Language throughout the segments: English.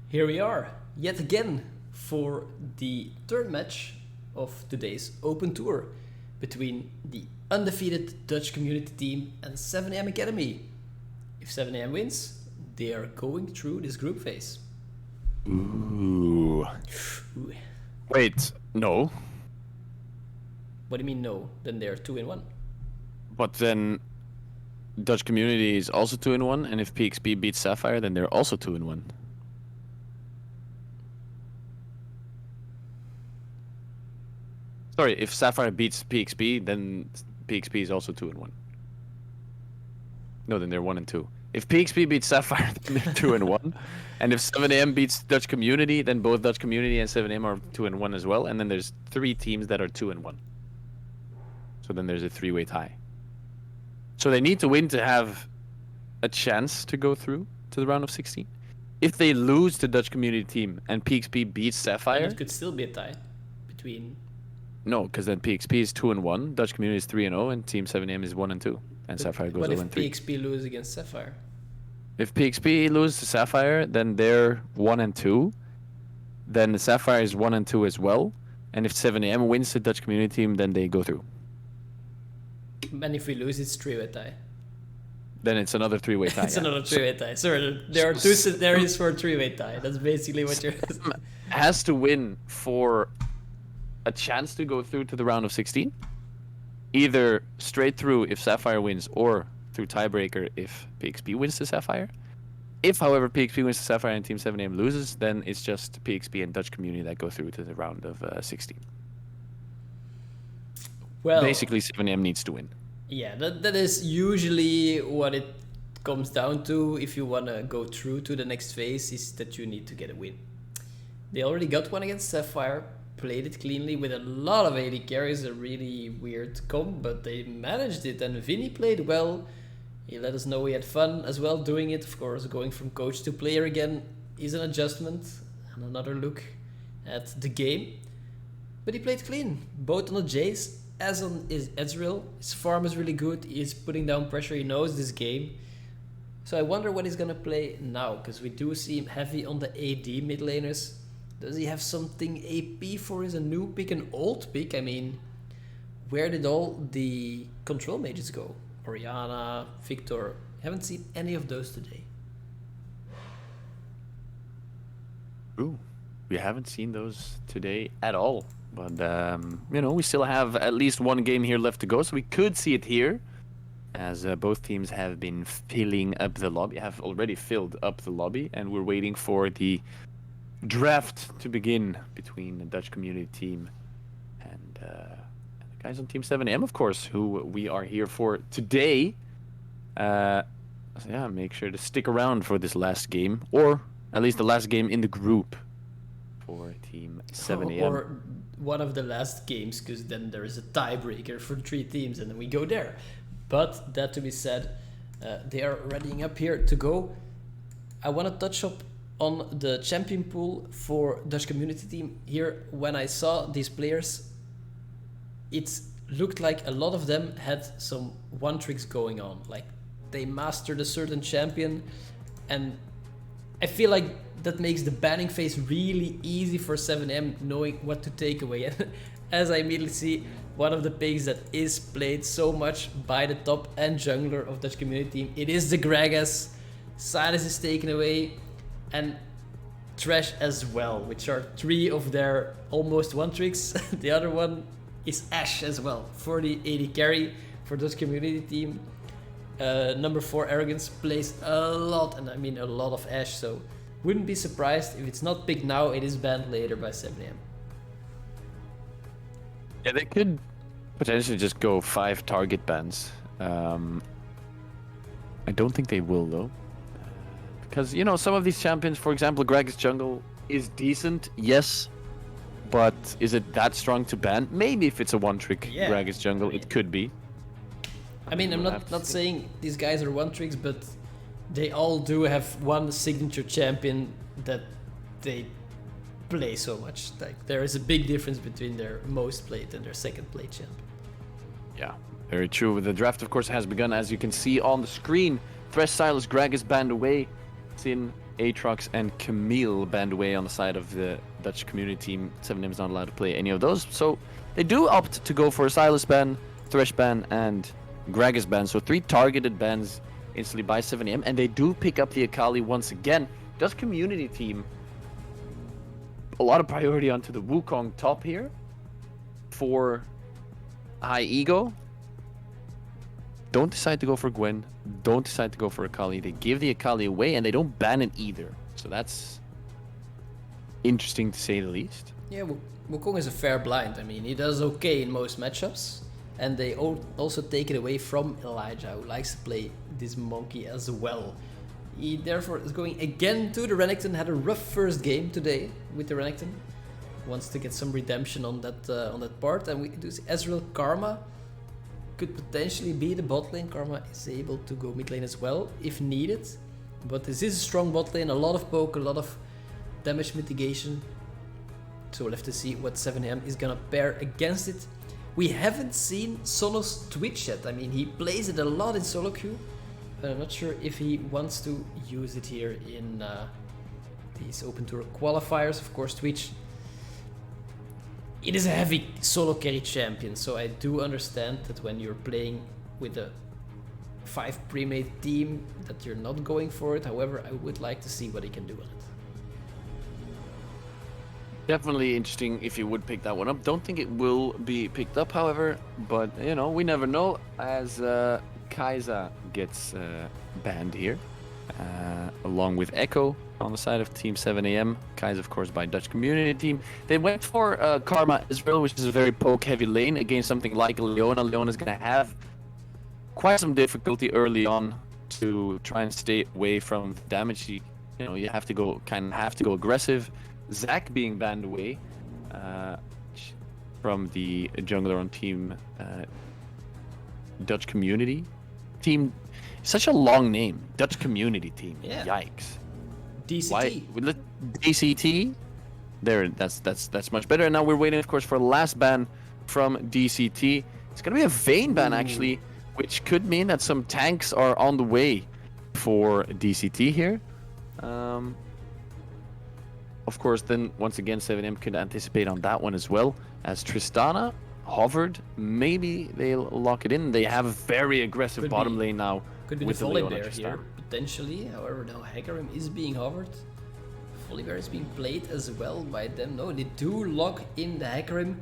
Here we are, yet again, for the third match of today's Open Tour between the undefeated Dutch community team and 7am Academy. If 7am wins, they are going through this group phase. Ooh. Ooh. Wait, no. What do you mean no? Then they're 2-1. But then Dutch community is also 2-1, and if PXP beats Sapphire, then they're also 2-1. Sorry, if Sapphire beats PXP, then PXP is also 2-1. No, then they're 1-2. If PXP beats Sapphire, then they're 2-1. And if 7am beats Dutch community, then both Dutch community and 7am are 2-1 as well. And then there's 3 teams that are 2-1. So then there's a 3-way tie. So they need to win to have a chance to go through to the round of 16. If they lose to Dutch community team and PXP beats Sapphire, And it could still be a tie between. no, because then PXP is 2-1, Dutch community is 3-0, and Team 7am is 1-2, and Sapphire goes What if 0-3. PXP lose against Sapphire? If PXP loses to Sapphire, then they're 1-2. Then the Sapphire is 1-2 as well. And if 7am wins the Dutch community team, then they go through. And if we lose, it's 3-way tie. Then it's another 3-way tie. It's yeah. another 3-way tie. So there are 2 scenarios for a 3-way tie. That's basically what you're. Has to win for a chance to go through to the round of 16. Either straight through if Sapphire wins, or through tiebreaker if PXP wins to Sapphire. If, however, PXP wins to Sapphire and Team 7am loses, then it's just PXP and Dutch community that go through to the round of 16. Well, basically, 7am needs to win. Yeah, that is usually what it comes down to if you want to go through to the next phase, is that you need to get a win. They already got one against Sapphire, played it cleanly with a lot of AD carries, a really weird comp, but they managed it, and Vinny played well. He let us know he had fun as well doing it. Of course, going from coach to player again is an adjustment and another look at the game. But he played clean, both on the Jace as on his Ezreal. His farm is really good. He's putting down pressure. He knows this game. So I wonder what he's going to play now, because we do see him heavy on the AD mid laners. Does he have something AP for his a new pick, an old pick? I mean, where did all the control mages go? Oriana, Victor. Haven't seen any of those today. Ooh, we haven't seen those today at all. But, we still have at least one game here left to go, so we could see it here. As both teams have been filling up the lobby, have already filled up the lobby, and we're waiting for the draft to begin between the Dutch community team and the guys on Team 7am, of course, who we are here for today. So yeah, make sure to stick around for this last game, or at least the last game in the group for Team 7am. Or one of the last games, because then there is a tiebreaker for 3 teams, and then we go there. But that to be said, they are readying up here to go. I want to touch up on the champion pool for Dutch community team. Here, when I saw these players, it looked like a lot of them had some one tricks going on. Like, they mastered a certain champion, and I feel like that makes the banning phase really easy for 7am, knowing what to take away. As I immediately see, one of the picks that is played so much by the top and jungler of Dutch community team, it is the Gragas. Silas is taken away, and Trash as well, which are 3 of their almost one tricks. The other one is Ashe as well for the AD carry for Dutch community team. Number 4 Arrogance plays a lot, and I mean a lot of Ashe, so wouldn't be surprised if it's not picked now, it is banned later by 7am. Yeah, they could potentially just go 5 target bans. I don't think they will, though. Because, some of these champions, for example, Gragas jungle is decent, yes. But is it that strong to ban? Maybe if it's a one-trick Gragas jungle, it could be. I mean, I'm not saying these guys are one tricks, but they all do have one signature champion that they play so much. Like, there is a big difference between their most played and their second played champ. Yeah, very true. The draft, of course, has begun. As you can see on the screen, Thresh Silas Greg is banned away. Sin Aatrox and Camille banned away on the side of the Dutch community team. 7M is not allowed to play any of those. So they do opt to go for a Silas ban, Thresh ban, and Gragas ban. So 3 targeted bans instantly by 7M. And they do pick up the Akali once again. Dutch community team, a lot of priority onto the Wukong top here for high ego. Don't decide to go for Gwen. Don't decide to go for Akali. They give the Akali away and they don't ban it either. So that's interesting to say the least. Yeah, Wukong is a fair blind. I mean, he does okay in most matchups. And they also take it away from Elijah, who likes to play this monkey as well. He therefore is going again to the Renekton. Had a rough first game today with the Renekton. Wants to get some redemption on that part. And we do see Ezreal Karma could potentially be the bot lane. Karma is able to go mid lane as well if needed. But this is a strong bot lane, a lot of poke, a lot of damage mitigation. So we'll have to see what 7M is gonna pair against it. We haven't seen Sonos Twitch yet. I mean, he plays it a lot in solo queue, but I'm not sure if he wants to use it here in these Open Tour qualifiers. Of course, Twitch, it is a heavy solo carry champion, so I do understand that when you're playing with a 5 pre-made team that you're not going for it. However, I would like to see what he can do on it. Definitely interesting if you would pick that one up. Don't think it will be picked up, however, but you know, we never know as Kai'Sa gets banned here, along with Echo on the side of Team 7am. Kai'Sa, of course, by Dutch community team. They went for Karma Israel, which is a very poke-heavy lane against something like Leona. Leona's gonna have quite some difficulty early on to try and stay away from damage. You know, you have to go aggressive. Zac being banned away from the jungler on Team Dutch community team. Such a long name, Dutch community team. Yeah. Yikes. DCT. Why? DCT. There, that's much better. And now we're waiting, of course, for the last ban from DCT. It's gonna be a Vayne ban actually, which could mean that some tanks are on the way for DCT here. Of course, then once again, 7M could anticipate on that one as well. As Tristana hovered, maybe they'll lock it in. They have a very aggressive bottom lane now. Could be with the Leona Volibear Tristana. here, potentially. However, now Hecarim is being hovered. Volibear is being played as well by them. No, they do lock in the Hecarim.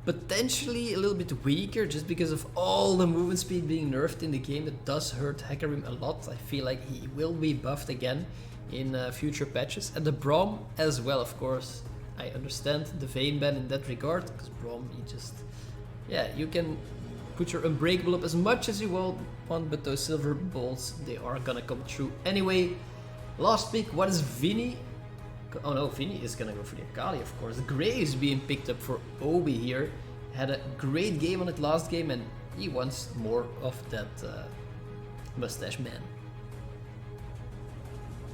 Potentially a little bit weaker just because of all the movement speed being nerfed in the game. That does hurt Hecarim a lot. I feel like he will be buffed again in future patches. And the Braum as well, of course. I understand the Vayne ban in that regard, because Braum, he just... Yeah, you can put your Unbreakable up as much as you want, but those silver bolts, they are gonna come through anyway. Last pick, what is Vinny? Oh no, Vinny is gonna go for the Akali, of course. Gray is being picked up for Obi here. Had a great game on it last game, and he wants more of that mustache man.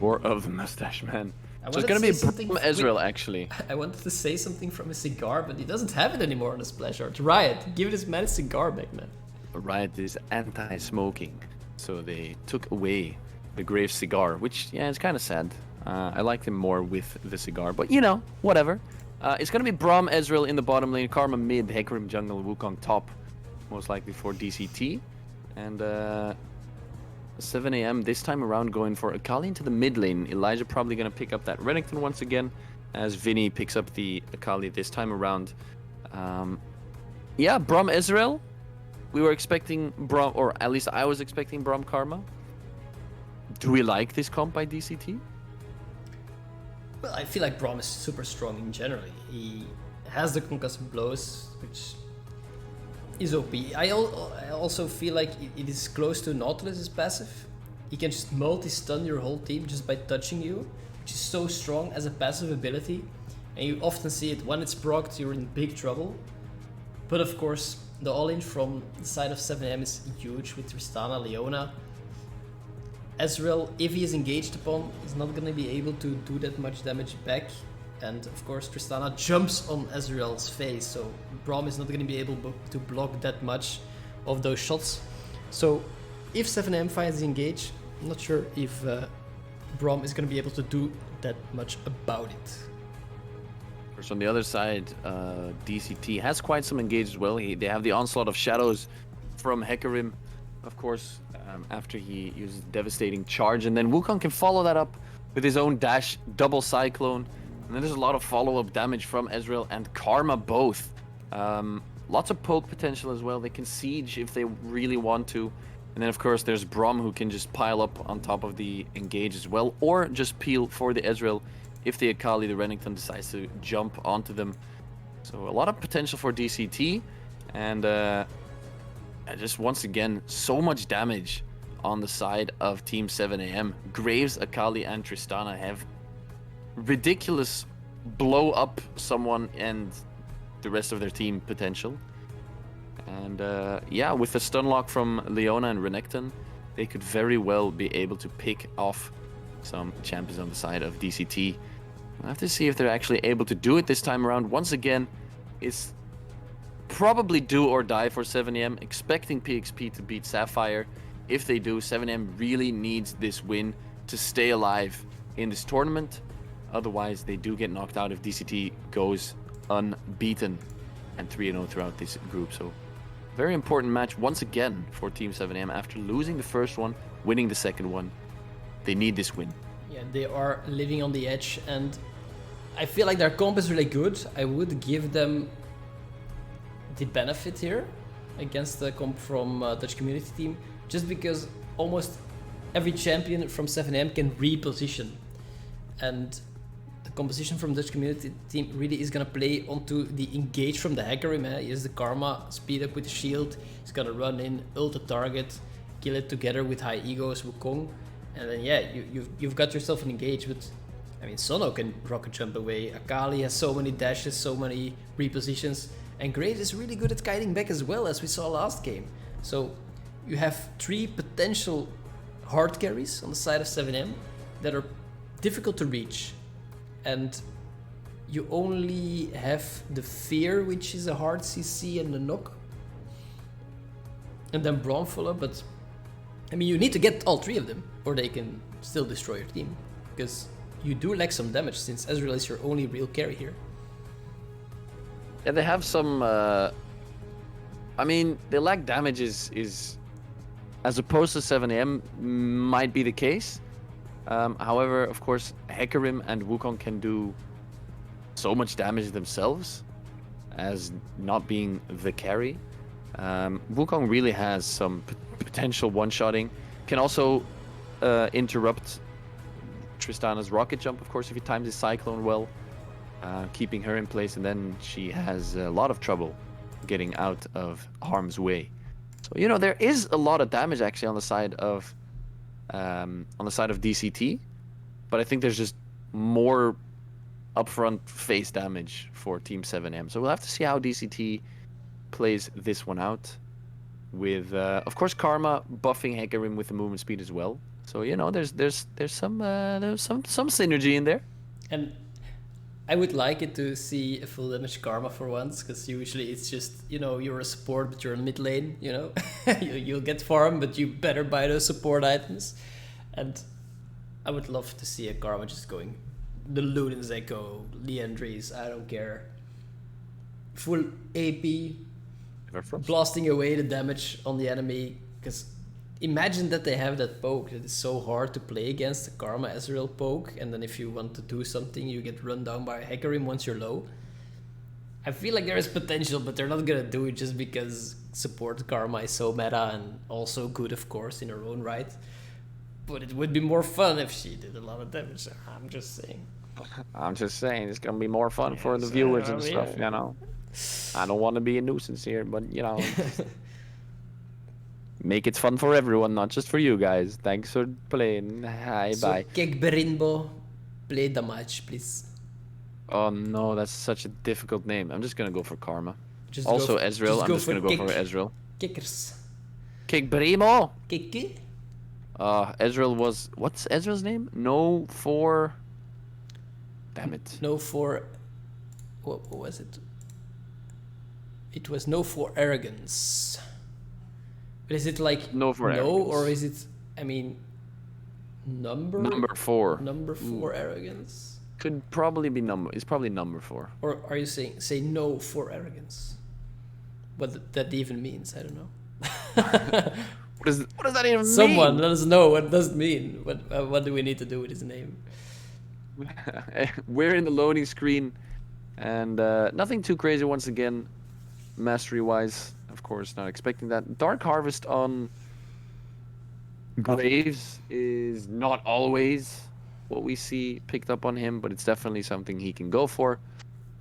More of the mustache man. So it's wanted gonna to be say something Ezreal actually. I wanted to say something from a cigar, but he doesn't have it anymore on the splash art. Riot, give this man a cigar back, man. Riot is anti-smoking, so they took away the Grave cigar, which, yeah, it's kind of sad. I liked him more with the cigar, but you know, whatever. It's gonna be Braum Ezreal in the bottom lane, Karma mid, Hecarim jungle, Wukong top, most likely for DCT, and 7am this time around going for Akali into the mid lane. Elijah probably gonna pick up that Renekton once again, as Vinny picks up the Akali this time around. Yeah, Braum Ezreal. We were expecting Braum, or at least I was expecting Braum Karma. Do we like this comp by DCT? Well, I feel like Braum is super strong in general. He has the concussive blows, which is OP. I also feel like it is close to Nautilus' passive. He can just multi-stun your whole team just by touching you, which is so strong as a passive ability. And you often see it when it's procced, you're in big trouble. But of course, the all-in from the side of 7am is huge with Tristana, Leona. Ezreal, if he is engaged upon, is not going to be able to do that much damage back. And of course, Tristana jumps on Ezreal's face, so Braum is not going to be able to block that much of those shots. So if 7am finds the engage, I'm not sure if Brom is going to be able to do that much about it. Of course, on the other side, DCT has quite some engaged as well. They have the onslaught of shadows from Hecarim, of course, after he uses devastating charge, and then Wukong can follow that up with his own dash, double cyclone, and then there's a lot of follow-up damage from Ezreal and Karma both. Lots of poke potential as well. They can siege if they really want to. And then, of course, there's Brom who can just pile up on top of the engage as well, or just peel for the Ezreal if the Akali, the Renekton, decides to jump onto them. So a lot of potential for DCT, and just once again, so much damage on the side of Team 7am. Graves, Akali, and Tristana have ridiculous blow up someone and the rest of their team potential. And yeah, with the stun lock from Leona and Renekton, they could very well be able to pick off some champions on the side of DCT. We'll have to see if they're actually able to do it this time around. Once again, it's probably do or die for 7am, expecting PXP to beat Sapphire. If they do, 7am really needs this win to stay alive in this tournament. Otherwise, they do get knocked out if DCT goes unbeaten and 3-0 throughout this group. So very important match once again for Team 7am. After losing the first one, winning the second one, they need this win. Yeah, they are living on the edge, and I feel like their comp is really good. I would give them the benefit here against the comp from Dutch community team, just because almost every champion from 7am can reposition, and the composition from Dutch community team really is gonna play onto the engage from the Hecarim. He has the Karma, speed up with the shield, he's gonna run in, ult the target, kill it together with high egos Wukong, and then yeah, you've got yourself an engage. But I mean, Sono can rocket jump away, Akali has so many dashes, so many repositions, and Graves is really good at kiting back as well, as we saw last game. So you have 3 potential hard carries on the side of 7am that are difficult to reach, and you only have the Fear, which is a hard CC, and the knock, and then Braum follow. But I mean, you need to get all 3 of them, or they can still destroy your team, because you do lack some damage since Ezreal is your only real carry here. Yeah, they have some. I mean, they lack damage is as opposed to 7am might be the case. However, of course, Hecarim and Wukong can do so much damage themselves as not being the carry. Wukong really has some potential one-shotting. Can also interrupt Tristana's rocket jump, of course, if he times his cyclone well, keeping her in place, and then she has a lot of trouble getting out of harm's way. So, you know, there is a lot of damage actually on the side of DCT, but I think there's just more upfront face damage for Team 7am. So we'll have to see how DCT plays this one out, with of course Karma buffing Hecarim with the movement speed as well. So, you know, there's some synergy in there. And I would like it to see a full damage Karma for once, because usually it's just, you know, you're a support but you're in mid lane, you know. You'll get farm, but you better buy those support items. And I would love to see a Karma just going the Luden's Echo, Liandry's, I don't care. Full AP, blasting away the damage on the enemy, because imagine that they have that poke. It is so hard to play against the Karma Ezreal poke, and then if you want to do something, you get run down by Hecarim once you're low. I feel like there is potential, but they're not gonna do it just because support Karma is so meta and also good, of course, in her own right. But it would be more fun if she did a lot of damage. I'm just saying. I'm just saying, it's gonna be more fun for the viewers and stuff, you know. I don't want to be a nuisance here, but, you know, make it fun for everyone, not just for you guys. Thanks for playing. Hi, so, bye. Kek Berinbo, play the match, please. Oh no, that's such a difficult name. I'm just gonna go for Karma. Just also Ezreal, I'm just gonna go for Ezreal. Kickers. Kick Brimo! Kiki? Ezreal was... What's Ezreal's name? No for... Damn it. No for... What was it? It was no for arrogance. But is it like no for no, arrogance? or is it... I mean... Number 4. Number 4 arrogance. Could probably be it's probably number 4. Or are you saying say no for arrogance? What that even means, I don't know. What does that even mean? Someone let us know what does it mean. What do we need to do with his name? We're in the loading screen, and nothing too crazy once again, mastery-wise. Of course, not expecting that. Dark Harvest on Graves is not always what we see picked up on him, but it's definitely something he can go for.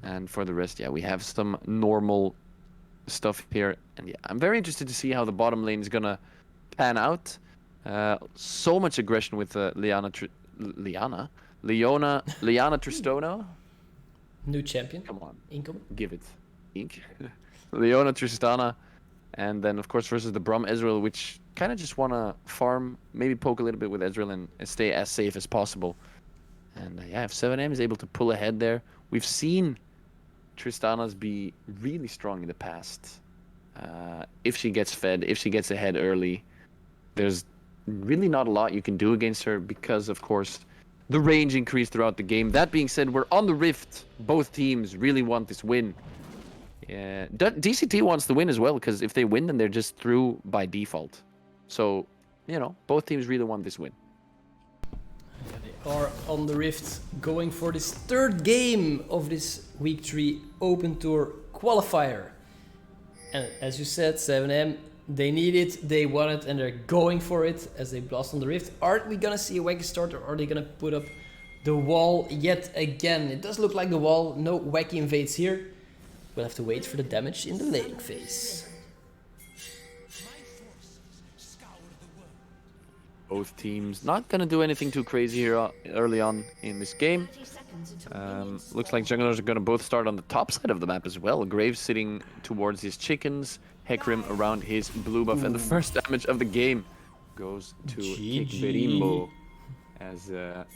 And for the rest, yeah, we have some normal stuff here. And yeah, I'm very interested to see how the bottom lane is gonna pan out. So much aggression with Leona Tristona. New champion. Come on, Income. give it, Ink. Leona Tristana, and then of course versus the Brom Ezreal, which kind of just want to farm, maybe poke a little bit with Ezreal and stay as safe as possible. And yeah, if 7M is able to pull ahead there, we've seen Tristana's be really strong in the past. If she gets fed, if she gets ahead early, there's really not a lot you can do against her because, of course, the range increased throughout the game. That being said, we're on the Rift. Both teams really want this win. Yeah, DCT wants the win as well, because if they win, then they're just through by default. So, you know, both teams really want this win. Yeah, they are on the Rift, going for this third game of this Week 3 Open Tour Qualifier. And as you said, 7M, they need it, they want it, and they're going for it as they blast on the Rift. Aren't we gonna see a wacky start, or are they gonna put up the wall yet again? It does look like the wall, no wacky invades here. We'll have to wait for the damage in the laning phase. Both teams not gonna do anything too crazy here early on in this game. Looks like junglers are gonna both start on the top side of the map as well. Graves sitting towards his chickens, Hecarim around his blue buff, and the first damage of the game goes to Kikberimbo as a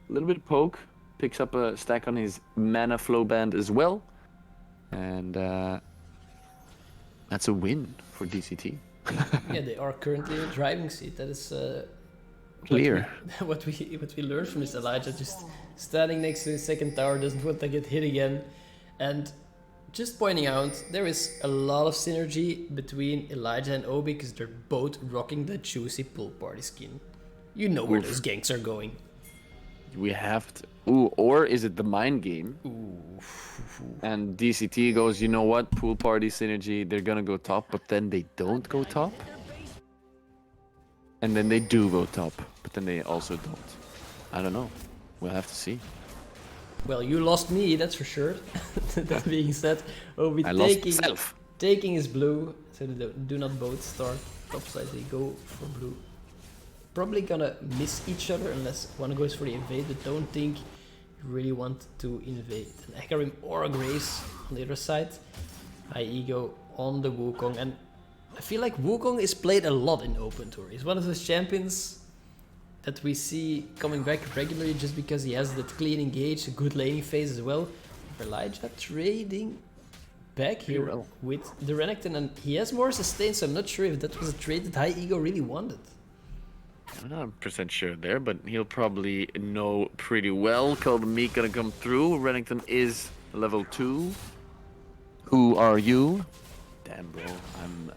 little bit of poke, picks up a stack on his mana flow band as well, and that's a win for DCT. Yeah, they are currently in the driving seat. That is clear. What we learned from this Elijah, just standing next to his second tower, doesn't want to get hit again. And just pointing out, there is a lot of synergy between Elijah and Obi, because they're both rocking the juicy pool party skin. You know where those ganks are going. We have to... Ooh, or is it the mind game? Ooh. And DCT goes, you know what, pool party synergy, they're gonna go top, but then they don't go top. And then they do go top, but then they also don't. I don't know. We'll have to see. Well, you lost me, that's for sure. That being said, Obi taking his blue, so they do not both start topside, they go for blue. Probably gonna miss each other unless one goes for the invade, but don't think you really want to invade. And Hecarim or Grace on the other side. High ego on the Wukong, and I feel like Wukong is played a lot in Open Tour. He's one of those champions that we see coming back regularly just because he has that clean engage, a good laning phase as well. Elijah trading back here with the Renekton, and he has more sustain, so I'm not sure if that was a trade that High Ego really wanted. I'm not 100% sure there, but he'll probably know pretty well. Call the Meek gonna come through. Renekton is level 2. Who are you? Damn, bro. I'm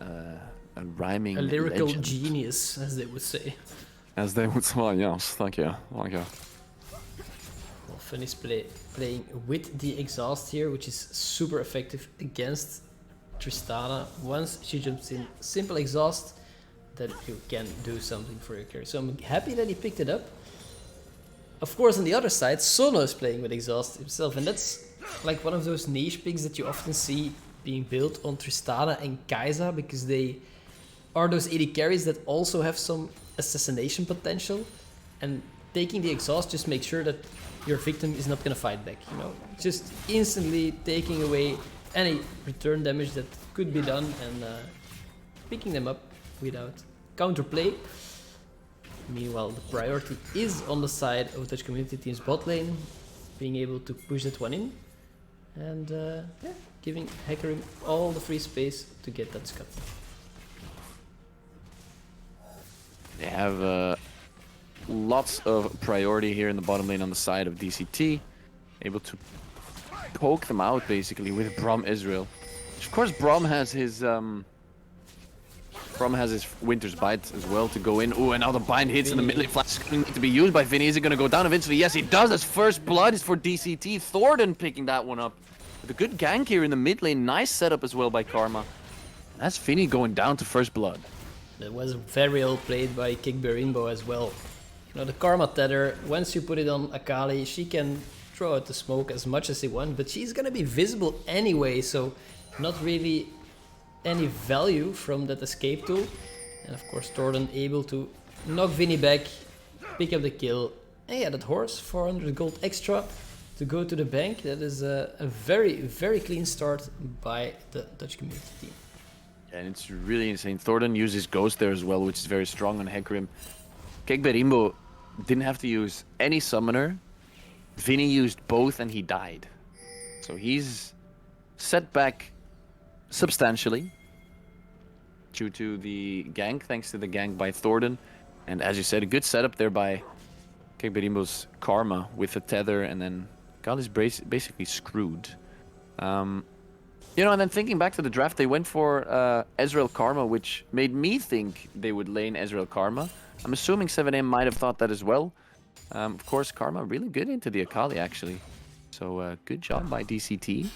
a rhyming A lyrical legend. genius, as they would say. As they would say, yes. Thank you. Thank you. Well, Fun is playing with the exhaust here, which is super effective against Tristana. Once she jumps in simple exhaust, that you can do something for your carry. So I'm happy that he picked it up. Of course, on the other side, Sono is playing with exhaust himself, and that's like one of those niche picks that you often see being built on Tristana and Kai'Sa, because they are those AD carries that also have some assassination potential, and taking the exhaust just makes sure that your victim is not gonna fight back, you know? Just instantly taking away any return damage that could be done and picking them up without counterplay. Meanwhile, the priority is on the side of Dutch community team's bot lane, being able to push that one in, and yeah, giving Hecarim all the free space to get that scud. They have lots of priority here in the bottom lane on the side of DCT. Able to poke them out basically with Braum Israel. Of course, Braum has his Winter's Bite as well to go in. Ooh, and now the bind hits in the mid lane. Flash is going to need to be used by Vinny. Is it going to go down eventually? Yes, he does. His first blood is for DCT. Thornton picking that one up. With a good gank here in the mid lane. Nice setup as well by Karma. That's Vinny going down to first blood. That was very well played by Kickberimbo as well. You know, the Karma tether, once you put it on Akali, she can throw out the smoke as much as she wants, but she's gonna be visible anyway, so not really any value from that escape tool. And of course Thornton able to knock Vinny back, pick up the kill. And yeah, that horse, 400 gold extra to go to the bank. That is a very, very clean start by the Dutch community team. And it's really insane. Thornton uses Ghost there as well, which is very strong on Hecarim. Kekberimbo didn't have to use any summoner. Vinny used both and he died. So he's set back substantially due to the gank, thanks to the gank by Thornton. And as you said, a good setup there by Kekberimbo's Karma with the tether, and then Kali's basically screwed. You know, and then thinking back to the draft, they went for Ezreal Karma, which made me think they would lane Ezreal Karma. I'm assuming 7M might have thought that as well. Of course, Karma really good into the Akali, actually. So good job by DCT.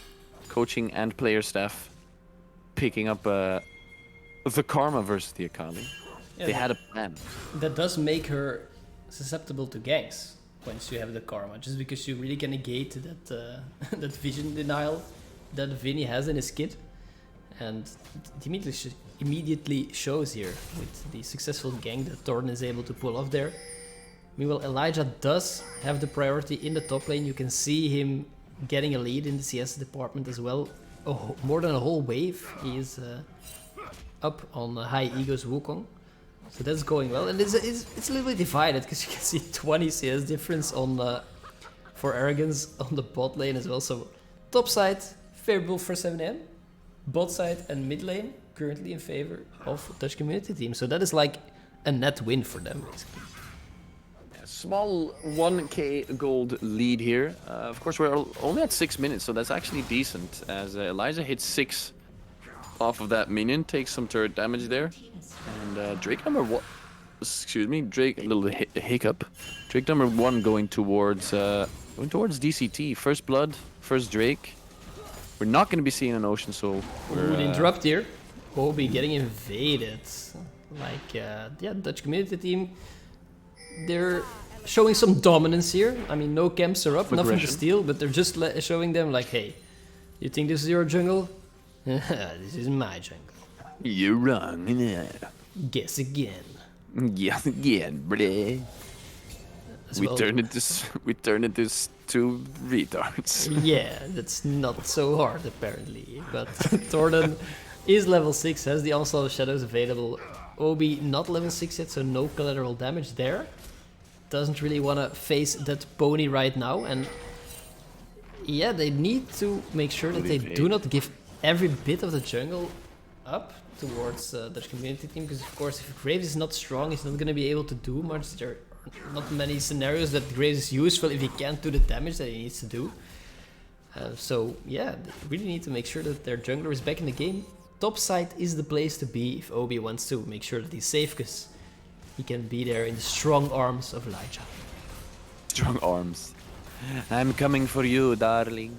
Coaching and player staff picking up the Karma versus the Akali. Yeah, they had a plan. That does make her susceptible to ganks once you have the Karma, just because you really can negate that, that vision denial that Vinny has in his kit. And it immediately shows here with the successful gank that Thornton is able to pull off there. Meanwhile, Elijah does have the priority in the top lane. You can see him getting a lead in the CS department as well. Oh, more than a whole wave. He is up on High Ego's Wukong. So that's going well. And it's a little bit divided because you can see 20 CS difference on for Arrogance on the bot lane as well. So top side favorable for 7M. Bot side and mid lane currently in favor of Dutch community team. So that is like a net win for them basically. Small 1k gold lead here. Of course, we're only at 6 minutes, so that's actually decent. As Eliza hits 6 off of that minion, takes some turret damage there. And Drake number 1, excuse me, Drake, a little hiccup. Drake number 1 going towards DCT. First blood, first Drake. We're not going to be seeing an Ocean Soul. We're interrupt here. Obi getting invaded. Like, yeah, Dutch community team. They're showing some dominance here. I mean, no camps are up, nothing to steal, but they're just showing them like, hey, you think this is your jungle? This is my jungle. You're wrong. Yeah. Guess again. Guess again, bruh. We turned into two retards. Yeah, that's not so hard apparently. But Thornton is level 6, has the Onslaught of Shadows available. Obi not level 6 yet, so no collateral damage there. Doesn't really want to face that pony right now, and yeah, they need to make sure that they do not give every bit of the jungle up towards Dutch community team, because of course if Graves is not strong, he's not going to be able to do much. There are not many scenarios that Graves is useful if he can't do the damage that he needs to do. So yeah, they really need to make sure that their jungler is back in the game. Top side is the place to be if Obi wants to make sure that he's safe, because he can be there in the strong arms of Elijah. Strong arms. I'm coming for you, darling.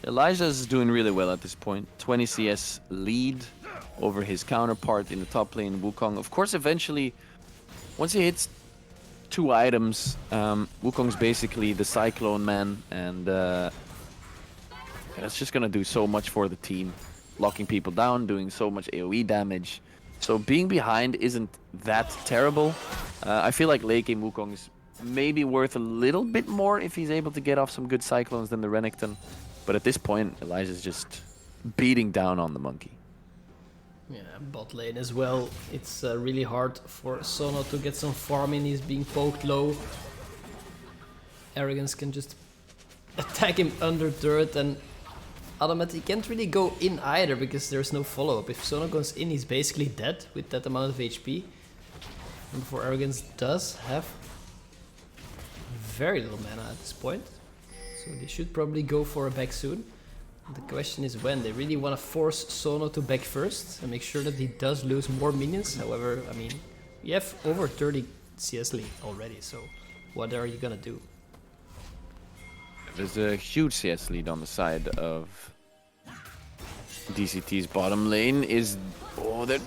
Elijah's doing really well at this point. 20 CS lead over his counterpart in the top lane, Wukong. Of course, eventually, once he hits 2 items, Wukong's basically the Cyclone Man, and that's just gonna do so much for the team. Locking people down, doing so much AoE damage. So being behind isn't that terrible. I feel like late game Wukong is maybe worth a little bit more if he's able to get off some good Cyclones than the Renekton. But at this point, Elijah's just beating down on the monkey. Yeah, bot lane as well. It's really hard for Sono to get some farm in. He's being poked low. Arrogance can just attack him under turret, and Adamet, he can't really go in either because there's no follow-up. If Sono goes in, he's basically dead with that amount of HP. Number 4 Arrogance does have very little mana at this point, so they should probably go for a back soon. The question is when. They really want to force Sono to back first and make sure that he does lose more minions. However, I mean, we have over 30 CS lead already, so what are you gonna do? There's a huge CS lead on the side of DCT's bottom lane. That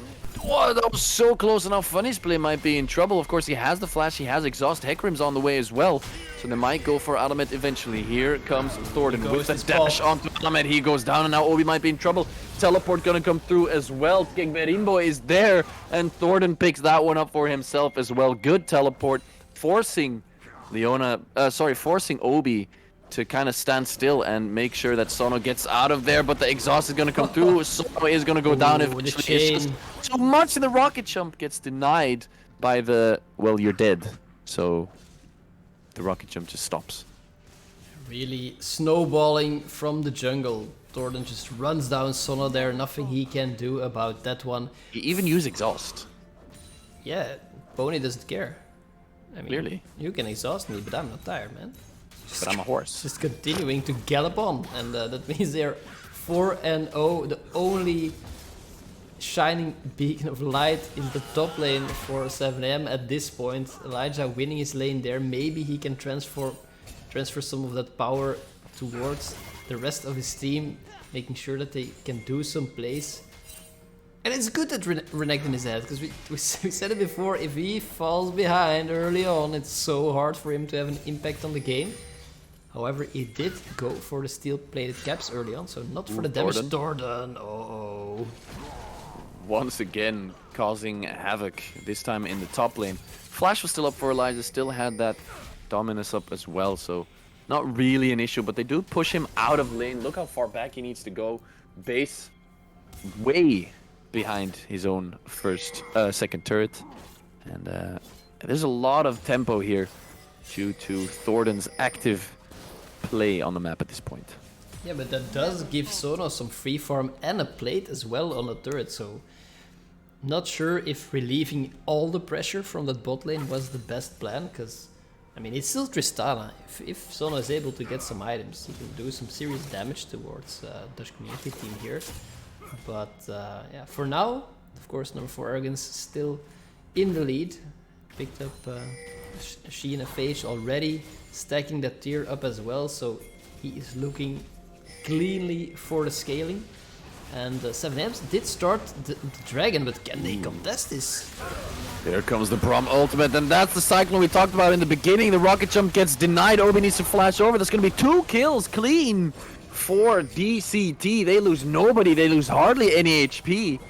was so close enough. Funny's play might be in trouble. Of course, he has the flash, he has exhaust. Hecarim's on the way as well, so they might go for Alamet eventually. Here comes Thornton with the dash onto Alamet. He goes down, and now Obi might be in trouble. Teleport gonna come through as well. Kingberimbo is there, and Thornton picks that one up for himself as well. Good teleport, forcing forcing Obi to kind of stand still and make sure that Sono gets out of there, but the exhaust is going to come through. Sono is going to go down eventually. It's just so much, and the rocket jump gets denied by the, well, you're dead. So the rocket jump just stops. Really snowballing from the jungle. Thornton just runs down Sono there, nothing he can do about that one. He even used exhaust. Yeah, Pony doesn't care. I mean, clearly. You can exhaust me, but I'm not tired, man. But I'm a horse. Just continuing to gallop on, and that means they're 4-0. The only shining beacon of light in the top lane for 7am at this point. Elijah winning his lane there. Maybe he can transfer some of that power towards the rest of his team, making sure that they can do some plays. And it's good that Renekton is ahead, because we said it before, if he falls behind early on, it's so hard for him to have an impact on the game. However, he did go for the steel-plated caps early on, so not for the damage. Thornton, oh. Once again, causing havoc, this time in the top lane. Flash was still up for Elijah, still had that dominance up as well, so not really an issue, but they do push him out of lane. Look how far back he needs to go. Base way behind his own second turret. And there's a lot of tempo here due to Thornton's active play on the map at this point. Yeah, but that does give Sono some free farm and a plate as well on the turret, so not sure if relieving all the pressure from that bot lane was the best plan, because I mean, it's still Tristana. If Sono is able to get some items, he can do some serious damage towards Dutch community team here. But yeah, for now, of course, number 4 Arrogance still in the lead. Picked up She and a Phage already, stacking that tier up as well, so he is looking cleanly for the scaling. And 7M's did start the dragon, but can they contest this? There comes the Braum ultimate, and that's the cyclone we talked about in the beginning. The rocket jump gets denied. Obi needs to flash over. That's going to be 2 kills clean for DCT. They lose nobody. They lose hardly any HP.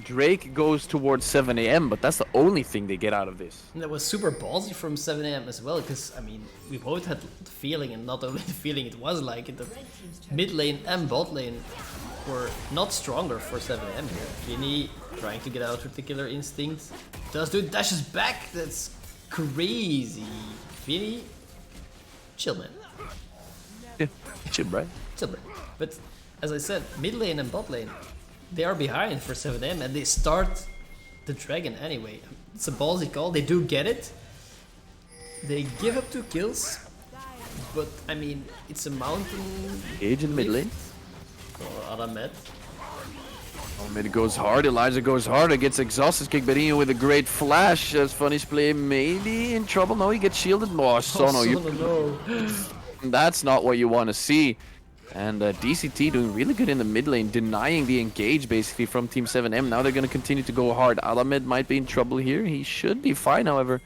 Drake goes towards 7am, but that's the only thing they get out of this. And that was super ballsy from 7am as well, because, I mean, we both had the feeling, and not only the feeling, it was like it, that mid lane and bot lane were not stronger for 7am here. Vinny trying to get out with the killer instinct. Does do dashes back, that's crazy. Vinny, chill, man. Yeah, chill, right? Chill, man. But as I said, mid lane and bot lane, they are behind for 7am and they start the dragon anyway. It's a ballsy call, they do get it. They give up 2 kills, but I mean, it's a mountain. Age in mid lane. Oh, Aramet. Oh, mid goes hard, Elijah goes hard, it gets exhausted. Kingberimbo with a great flash. As Funny's play maybe in trouble. No, he gets shielded. Oh, Sono, no. That's not what you want to see. And DCT doing really good in the mid lane, denying the engage basically from Team 7M. Now they're going to continue to go hard. Alamed might be in trouble here. He should be fine, however,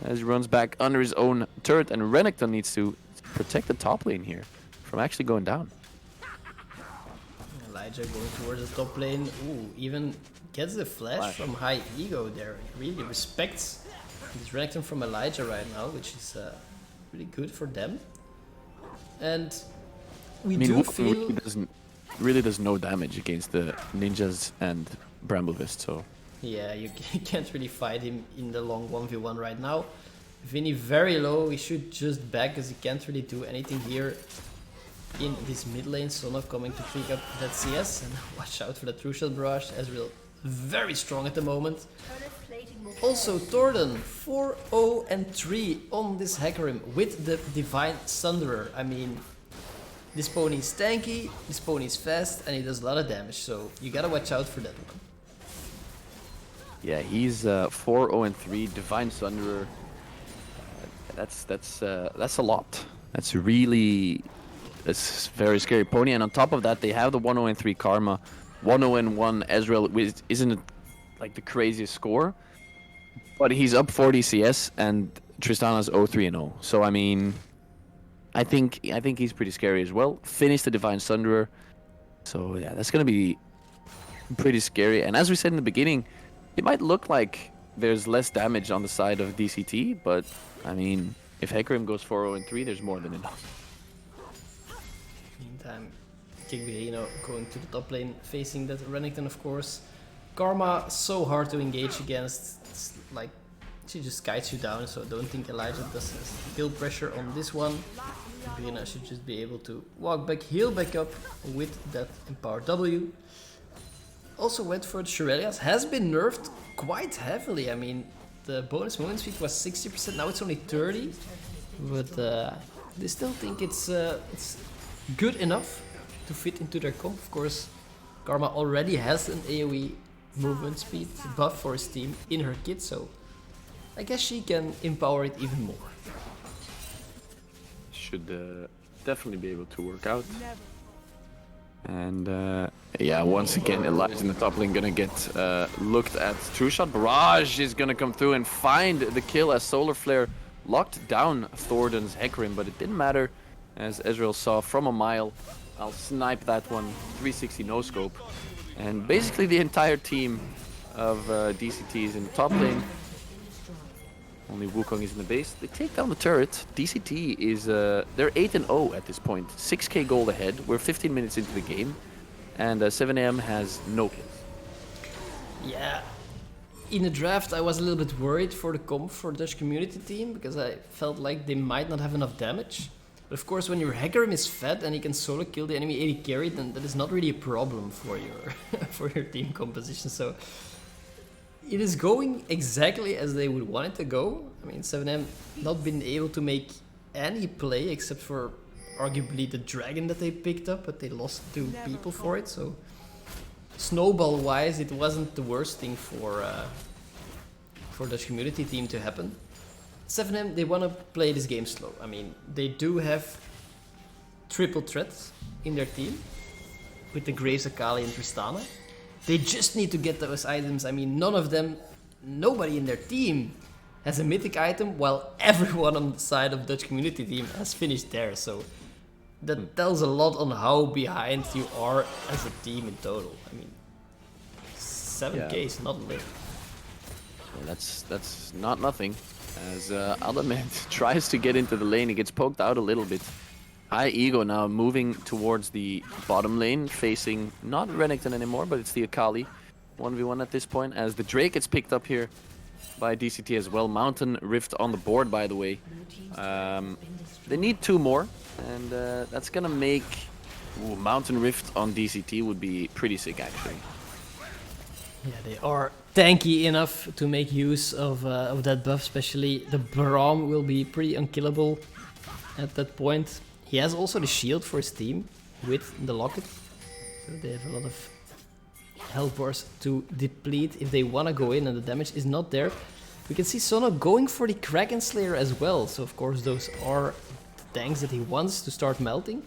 as he runs back under his own turret. And Renekton needs to protect the top lane here from actually going down. Elijah going towards the top lane. Ooh, even gets the flash from High Ego there. He really respects this Renekton from Elijah right now, which is really good for them. And we do feel... really does no damage against the ninjas and Bramblevist, so... Yeah, you can't really fight him in the long 1v1 right now. Vinny very low, he should just back because he can't really do anything here in this mid lane. Sono coming to pick up that CS, and watch out for the true shot barrage. Ezreal very strong at the moment. Also, Torden, 4-0-3 on this Hecarim with the Divine Thunderer. I mean, this pony is tanky, this pony is fast, and he does a lot of damage, so you gotta watch out for that one. Yeah, he's 4-0-3, Divine Thunderer. That's a lot. That's very scary pony. And on top of that, they have the 1-0-3 Karma, 1-0-1 Ezreal, which isn't like the craziest score, but he's up 40 CS, and Tristana's 0-3-0. So I mean, I think he's pretty scary as well. Finished the Divine Thunderer, so yeah, that's gonna be pretty scary. And as we said in the beginning, it might look like there's less damage on the side of DCT, but I mean, if Hecarim goes 4-0-3, there's more than enough. Meantime, Kigbe going to the top lane, facing that Renekton, of course. Karma, so hard to engage against. It's like, she just guides you down, so I don't think Elijah does kill pressure on this one. Kigbe should just be able to walk back, heal back up with that Empower W. Also went for the Shurelias, has been nerfed quite heavily. I mean, the bonus movement speed was 60%, now it's only 30%. But they still think it's good enough to fit into their comp. Of course, Karma already has an AoE movement speed buff for his team in her kit, so I guess she can empower it even more. Should definitely be able to work out. And yeah, once again, Elijah in the top lane gonna get looked at. True Shot Barrage is gonna come through and find the kill as Solar Flare locked down Thornton's Hecarim, but it didn't matter as Ezreal saw from a mile. I'll snipe that one, 360 no scope. And basically the entire team of DCT is in the top lane. Only Wukong is in the base. They take down the turret. DCT is, they're 8-0 at this point. 6k gold ahead. We're 15 minutes into the game. And 7am has no kills. Yeah. In the draft, I was a little bit worried for the comp for Dutch community team, because I felt like they might not have enough damage. But of course, when your Hecarim is fed and he can solo kill the enemy AD carry, then that is not really a problem for your for your team composition. So it is going exactly as they would want it to go. I mean, 7M not been able to make any play except for arguably the dragon that they picked up, but they lost 2 people for it. So snowball-wise, it wasn't the worst thing for Dutch community team to happen. 7M, they want to play this game slow. I mean, they do have triple threats in their team with the Graves, Akali and Tristana. They just need to get those items. I mean, nobody in their team has a mythic item, while everyone on the side of Dutch community team has finished theirs. So that tells a lot on how behind you are as a team in total. I mean, 7k is not little. Well, that's not nothing. As Element tries to get into the lane, he gets poked out a little bit. High Ego now moving towards the bottom lane, facing not Renekton anymore, but it's the Akali. 1v1 at this point, as the Drake gets picked up here by DCT as well. Mountain Rift on the board, by the way. They need 2 more, and that's gonna make... Ooh, Mountain Rift on DCT would be pretty sick, actually. Yeah, they are tanky enough to make use of that buff, especially the Braum will be pretty unkillable at that point. He has also the shield for his team with the locket, so they have a lot of health bars to deplete if they want to go in, and the damage is not there. We can see Sono going for the Kraken Slayer as well, so of course those are the tanks that he wants to start melting,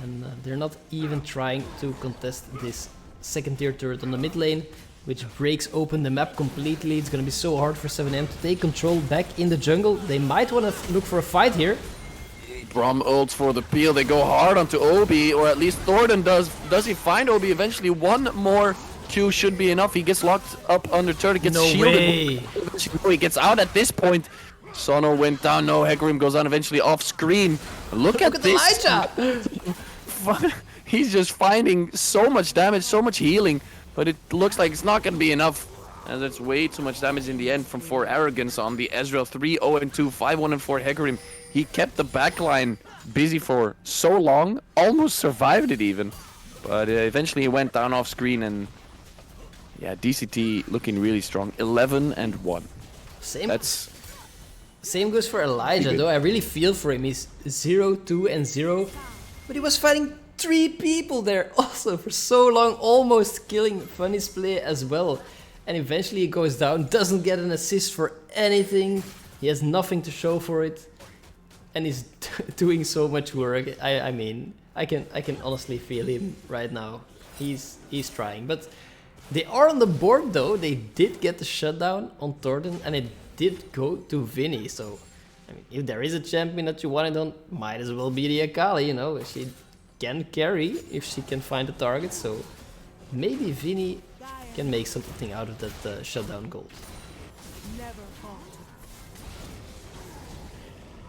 and they're not even trying to contest this second tier turret on the mid lane, which breaks open the map completely. It's gonna be so hard for 7M to take control back in the jungle. They might want to look for a fight here. Braum ults for the peel. They go hard onto Obi, or at least Thornton does. Does he find Obi eventually? One more Q should be enough. He gets locked up under turret, gets shielded. He gets out at this point. Sono went down. No, Hecarim goes down eventually off screen. Look at this. Elijah! He's just finding so much damage, so much healing, but it looks like it's not going to be enough. And that's way too much damage in the end from 4 Arrogance on the Ezreal. 3-0-2, 5-1-4 Hecarim. He kept the backline busy for so long, almost survived it even. But eventually he went down off screen, and Yeah, DCT looking really strong. 11 and 1. Same goes for Elijah, good. though. I really feel for him. He's 0, 2, and 0. But he was fighting 3 people there also for so long, almost killing Funny's play as well. And eventually he goes down, doesn't get an assist for anything. He has nothing to show for it. And he's doing so much work. I mean, I can honestly feel him right now. He's trying. But they are on the board though. They did get the shutdown on Thornton and it did go to Vinny. So, I mean, if there is a champion that you wanted on, might as well be the Akali, you know. She can carry if she can find a target. So, maybe Vinny can make something out of that shutdown gold.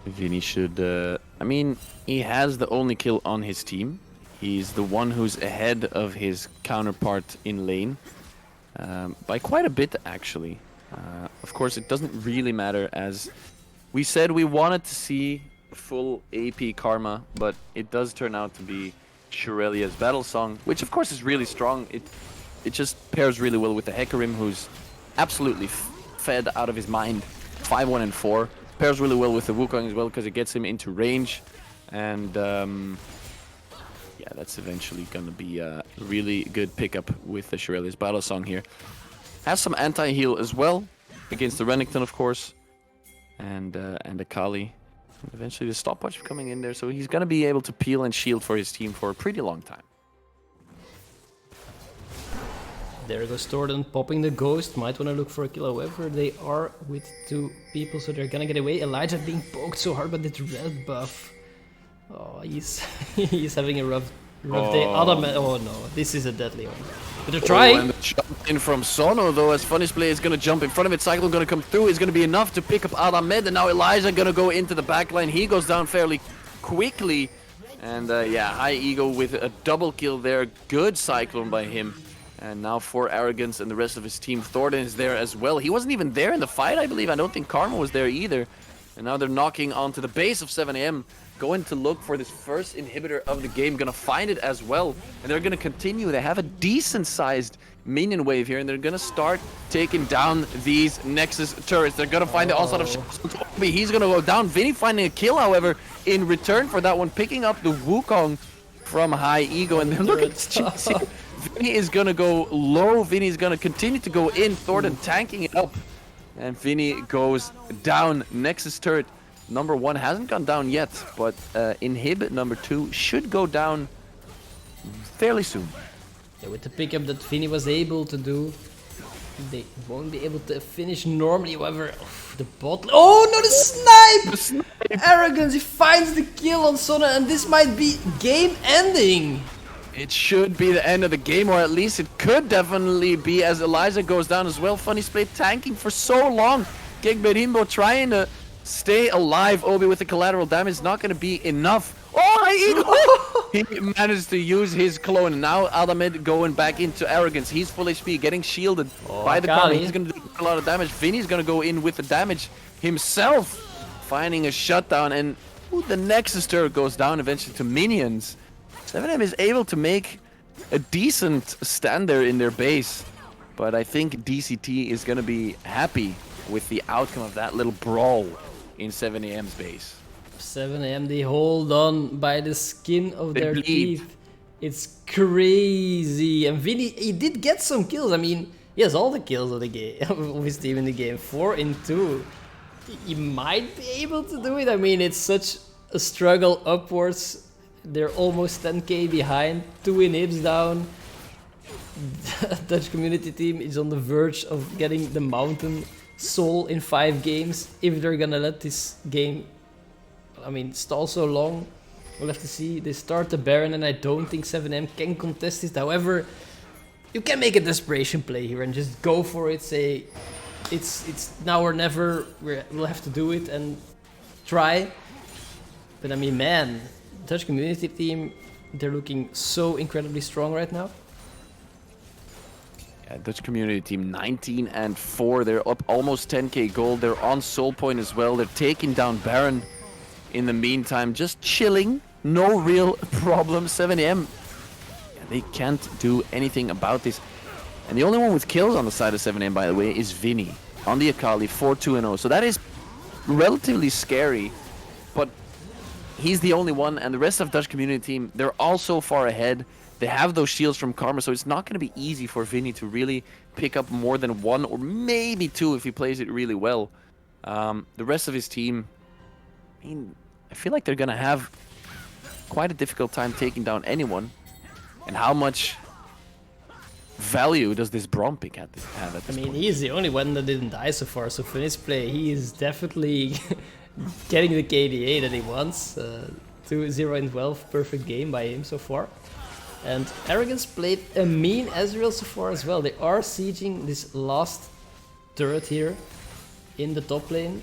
Vinny should, I mean, he has the only kill on his team. He's the one who's ahead of his counterpart in lane. By quite a bit, actually. Of course, it doesn't really matter, as we said we wanted to see full AP Karma, but it does turn out to be Shurelia's battle song, which of course is really strong. It just pairs really well with the Hecarim, who's absolutely fed out of his mind. 5-1 and 4. Pairs really well with the Wukong as well, because it gets him into range. And yeah, that's eventually going to be a really good pickup with the Shurelia's battle song here. Has some anti-heal as well, against the Renekton, of course. And the Kali. And eventually the stopwatch coming in there, so he's going to be able to peel and shield for his team for a pretty long time. There goes Thornton popping the ghost. Might want to look for a kill. However, they are with 2 people, so they're gonna get away. Elijah being poked so hard by this red buff. Oh, he's he's having a rough day. Oh no, this is a deadly one. But they're trying. And the jump in from Sono, though, as Funny's play is gonna jump in front of it. Cyclone gonna come through. Is gonna be enough to pick up Adamed, and now Elijah gonna go into the backline. He goes down fairly quickly, and yeah, High Ego with a double kill there. Good Cyclone by him. And now for Arrogance and the rest of his team. Thornton is there as well. He wasn't even there in the fight, I believe. I don't think Karma was there either. And now they're knocking onto the base of 7am. Going to look for this first inhibitor of the game. Gonna find it as well. And they're gonna continue. They have a decent-sized minion wave here. And they're gonna start taking down these Nexus turrets. They're gonna find the onslaught of shots. He's gonna go down. Vinny finding a kill, however, in return for that one. Picking up the Wukong from High Ego. And then look at Vinny is gonna go low. Vinny is gonna continue to go in. Thornton tanking it up. And Vinny goes down. Nexus turret number 1 hasn't gone down yet, but inhibit number 2 should go down fairly soon. Yeah, with the pickup that Vinny was able to do, they won't be able to finish normally. However, the bot. Oh no, the snipe! Arrogance, he finds the kill on Sona, and this might be game ending. It should be the end of the game, or at least it could definitely be, as Elijah goes down as well. Funny's play tanking for so long. Gegberimbo trying to stay alive. Obi with the collateral damage is not going to be enough. Oh, he managed to use his clone. Now Adamed going back into Arrogance. He's full HP, getting shielded by the Karma. He's going to do a lot of damage. Vinny's going to go in with the damage himself, finding a shutdown. And the Nexus turret goes down eventually to minions. 7am is able to make a decent stand there in their base, but I think DCT is going to be happy with the outcome of that little brawl in 7am's base. 7am, they hold on by the skin of their teeth. It's crazy. And Vinny, he did get some kills. I mean, he has all the kills of the game, of his team in the game. 4 in 2. He might be able to do it. I mean, it's such a struggle upwards. They're almost 10k behind, 2 inhibs down. The Dutch community team is on the verge of getting the Mountain Soul in 5 games. If they're gonna let this game, I mean, stall so long, we'll have to see. They start the Baron, and I don't think 7am can contest it. However, you can make a desperation play here and just go for it. Say, it's now or never. We'll have to do it and try. But I mean, man. Dutch community team, they're looking so incredibly strong right now. Yeah, Dutch community team 19 and 4. They're up almost 10k gold. They're on soul point as well. They're taking down Baron in the meantime, just chilling. No real problem. 7am, yeah, they can't do anything about this. And the only one with kills on the side of 7am, by the way, is Vinny on the Akali, 4-2-0. So that is relatively scary, but he's the only one, and the rest of Dutch community team, they're all so far ahead. They have those shields from Karma, so it's not going to be easy for Vinny to really pick up more than 1 or maybe 2 if he plays it really well. The rest of his team, I mean, I feel like they're going to have quite a difficult time taking down anyone. And how much value does this Braum pick have at this point? He's the only one that didn't die so far, so for his play, he is definitely getting the KDA that he wants. 2-0-12, perfect game by him so far. And Arrogance played a mean Ezreal so far as well. They are sieging this last turret here in the top lane.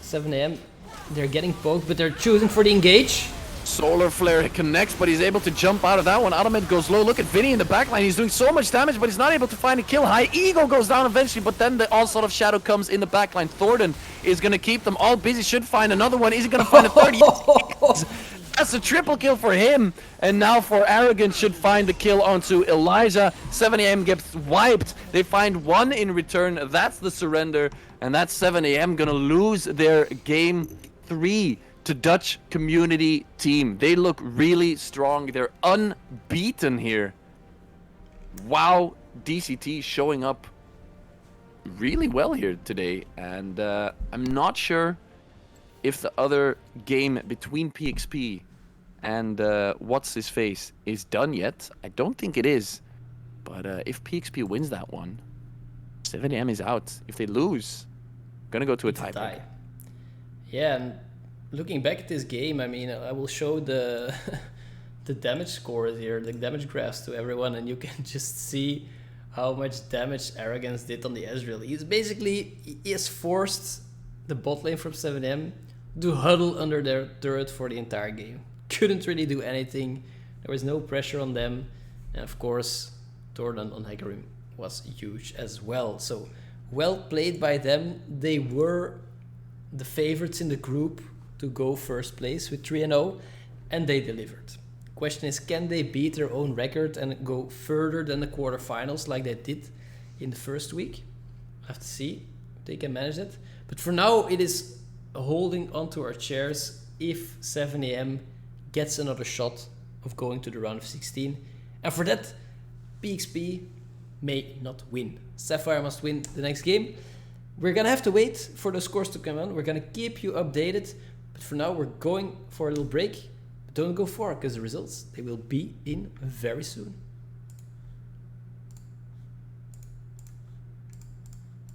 7am, they're getting poked, but they're choosing for the engage. Solar Flare connects, but he's able to jump out of that one. Automed goes low. Look at Vinny in the backline. He's doing so much damage, but he's not able to find a kill. High Eagle goes down eventually, but then the Onslaught of Shadow comes in the backline. Thornton is going to keep them all busy. Should find another one. Is he going to find a third? Yes. That's a triple kill for him. And now for Arrogance should find the kill onto Elijah. 7am gets wiped. They find 1 in return. That's the surrender. And that's 7am going to lose their game 3 to Dutch community team. They look really strong. They're unbeaten here. Wow, DCT showing up really well here today. And I'm not sure if the other game between PXP and what's his face is done yet. I don't think it is. But if PXP wins that one, 7am is out. If they lose, gonna go to a tiebreak. Yeah, and looking back at this game, I will show the the damage scores here, the damage graphs to everyone, and you can just see how much damage Arrogance did on the Ezreal. He has forced the bot lane from 7am to huddle under their turret for the entire game. Couldn't really do anything. There was no pressure on them. And of course, Tordan on Hecarim was huge as well. So well played by them. They were the favorites in the group to go first place with 3-0, and they delivered. Question is, can they beat their own record and go further than the quarterfinals like they did in the first week? I have to see if they can manage it. But for now, it is holding onto our chairs if 7am gets another shot of going to the round of 16. And for that, PXP may not win. Sapphire must win the next game. We're gonna have to wait for the scores to come on. We're gonna keep you updated. But for now, we're going for a little break. But don't go far, because the results, they will be in very soon.